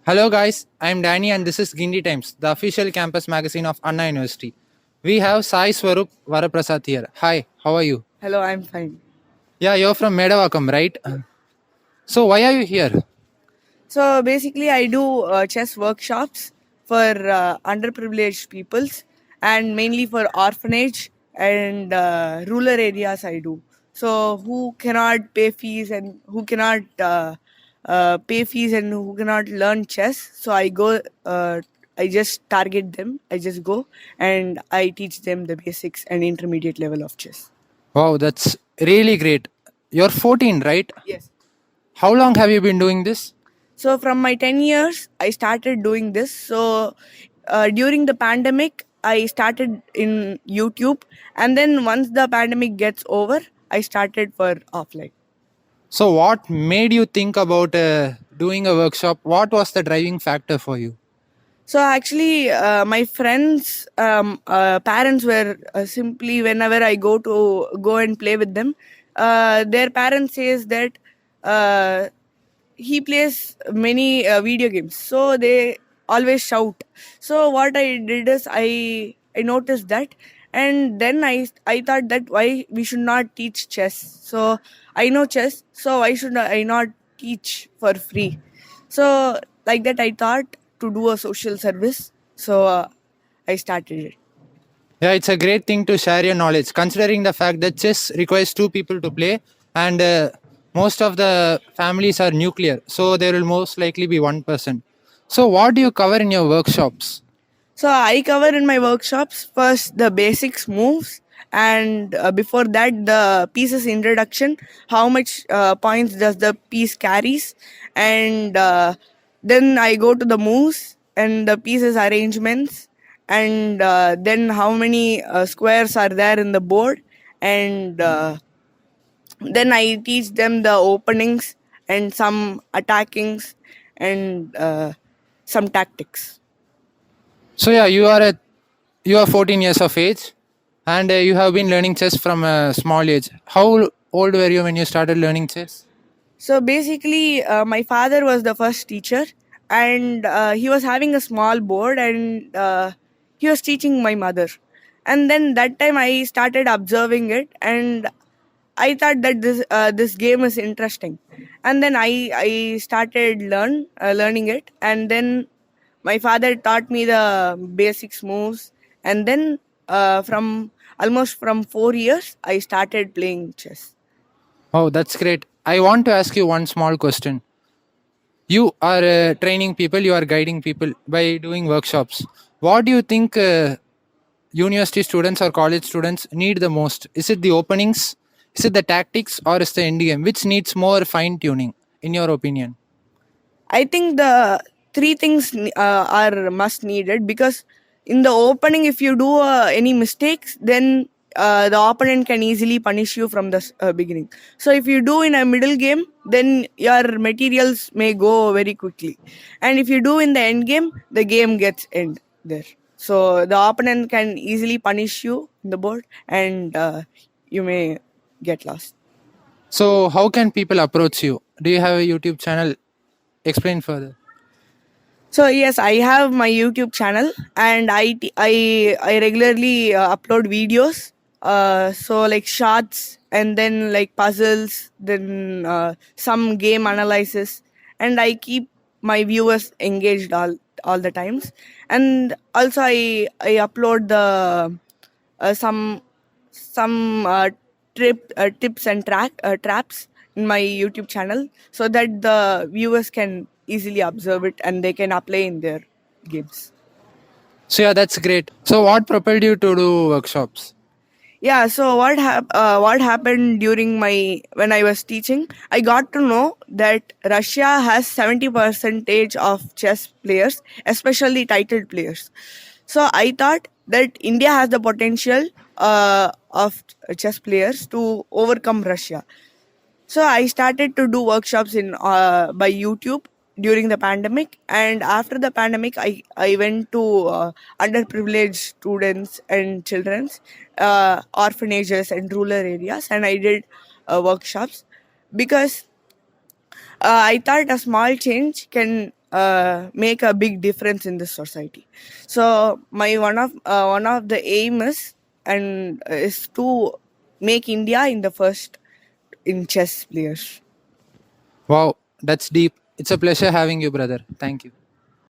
Hello guys, I'm Danny and this is Guindy Times, the official campus magazine of Anna University. We have Sai Swaroop Varaprasad here. Hi, how are you? Hello, I'm fine. Yeah, you're from Medavakam, right? So why are you here? So basically, I do chess workshops for underprivileged peoples and mainly for orphanage and rural areas. I do so who cannot pay fees and who cannot pay fees and who cannot learn chess. So I go. I just target them. I just go and I teach them the basics and intermediate level of chess. Wow, that's really great. You're 14, right? Yes. How long have you been doing this? So from my 10 years, I started doing this. So during the pandemic, I started in YouTube. And then once the pandemic gets over, I started for offline. So what made you think about doing a workshop? What was the driving factor for you? So actually, my friends' parents were simply whenever I go and play with them, their parents says that uh, he plays many video games, so they always shout. So what I did is I noticed that, and then I thought that why we should not teach chess. So I know chess, so why should I not teach for free? So like that I thought to do a social service. So I started it. Yeah, it's a great thing to share your knowledge, considering the fact that chess requires two people to play, and most of the families are nuclear, so there will most likely be one person. So, what do you cover in your workshops? So I cover in my workshops first the basics moves, and before that the piece's introduction, how much points does the piece carries, and then I go to the moves and the pieces arrangements, and then how many squares are there in the board, and then I teach them the openings and some attackings and some tactics. So, yeah, you are 14 years of age, and you have been learning chess from a small age. How old were you when you started learning chess? So basically, my father was the first teacher, and he was having a small board, and he was teaching my mother. And then that time I started observing it, and I thought that this game is interesting. And then I started learning it, and then my father taught me the basics moves, and then from almost from 4 years I started playing chess. Oh, that's great. I want to ask you one small question. You are training people, you are guiding people by doing workshops. What do you think university students or college students need the most? Is it the openings, is it the tactics, or is the end game, which needs more fine tuning in your opinion? I think the three things are must needed, because in the opening, if you do any mistakes, then the opponent can easily punish you from the beginning. So if you do in a middle game, then your materials may go very quickly, and if you do in the end game, the game gets end there. So the opponent can easily punish you in the board, and you may get lost. So how can people approach you? Do you have a YouTube channel? Explain further. So yes, I have my YouTube channel, and I regularly upload videos. So like shots, and then like puzzles, then some game analysis, and I keep my viewers engaged all the times. And also I upload the some tips and traps in my YouTube channel, so that the viewers can easily observe it and they can apply in their games. So yeah, that's great. So what propelled you to do workshops? Yeah. So what happened during my when I was teaching? I got to know that Russia has 70% of chess players, especially titled players. So I thought that India has the potential of chess players to overcome Russia. So I started to do workshops in by YouTube during the pandemic, and after the pandemic, I went to underprivileged students and children's orphanages and rural areas, and I did workshops, because I thought a small change can make a big difference in this society. So my one of the aim is to make India in the first in chess players. Wow, that's deep. It's a pleasure having you, brother. Thank you.